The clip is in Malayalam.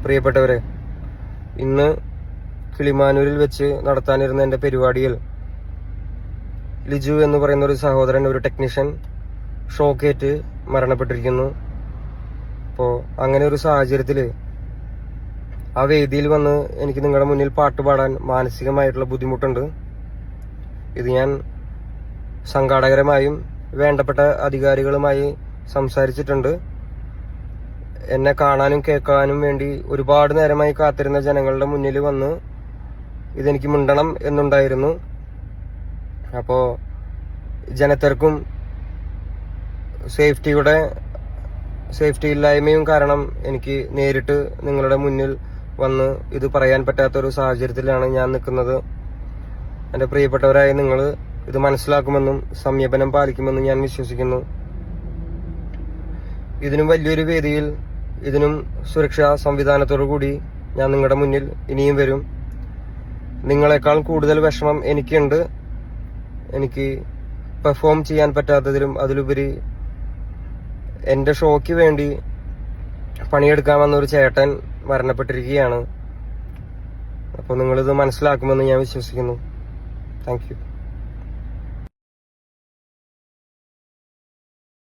പ്രിയപ്പെട്ടവരെ, ഇന്ന് കിളിമാനൂരിൽ വെച്ച് നടത്താനിരുന്ന എൻ്റെ പരിപാടിയിൽ ലിജു എന്ന് പറയുന്ന ഒരു സഹോദരൻ, ഒരു ടെക്നീഷ്യൻ, ഷോക്കേറ്റ് മരണപ്പെട്ടിരിക്കുന്നു. അപ്പോൾ അങ്ങനെ ഒരു സാഹചര്യത്തിൽ ആ വേദിയിൽ വന്ന് എനിക്ക് നിങ്ങളുടെ മുന്നിൽ പാട്ട് പാടാൻ മാനസികമായിട്ടുള്ള ബുദ്ധിമുട്ടുണ്ട്. ഇത് ഞാൻ സംഘാടകരുമായും വേണ്ടപ്പെട്ട അധികാരികളുമായി സംസാരിച്ചിട്ടുണ്ട്. എന്നെ കാണാനും കേൾക്കാനും വേണ്ടി ഒരുപാട് നേരമായി കാത്തിരുന്ന ജനങ്ങളുടെ മുന്നിൽ വന്ന് ഇതെനിക്ക് മിണ്ടണം എന്നുണ്ടായിരുന്നു. അപ്പോൾ ജനത്തിരക്കും സേഫ്റ്റി ഇല്ലായ്മയും കാരണം എനിക്ക് നേരിട്ട് നിങ്ങളുടെ മുന്നിൽ വന്ന് ഇത് പറയാൻ പറ്റാത്തൊരു സാഹചര്യത്തിലാണ് ഞാൻ നിൽക്കുന്നത്. എൻ്റെ പ്രിയപ്പെട്ടവരായ നിങ്ങൾ ഇത് മനസ്സിലാക്കുമെന്നും സംയമനം പാലിക്കുമെന്നും ഞാൻ വിശ്വസിക്കുന്നു. ഇതിനും വലിയൊരു വേദിയിൽ, ഇതിനും സുരക്ഷാ സംവിധാനത്തോടു കൂടി ഞാൻ നിങ്ങളുടെ മുന്നിൽ ഇനിയും വരും. നിങ്ങളെക്കാൾ കൂടുതൽ വിഷമം എനിക്കുണ്ട്. എനിക്ക് പെർഫോം ചെയ്യാൻ പറ്റാത്തതിലും അതിലുപരി എൻ്റെ ഷോയ്ക്ക് വേണ്ടി പണിയെടുക്കാൻ വന്നൊരു ചേട്ടൻ മരണപ്പെട്ടിരിക്കുകയാണ്. അപ്പോൾ നിങ്ങളിത് മനസ്സിലാക്കുമെന്ന് ഞാൻ വിശ്വസിക്കുന്നു. Thank you.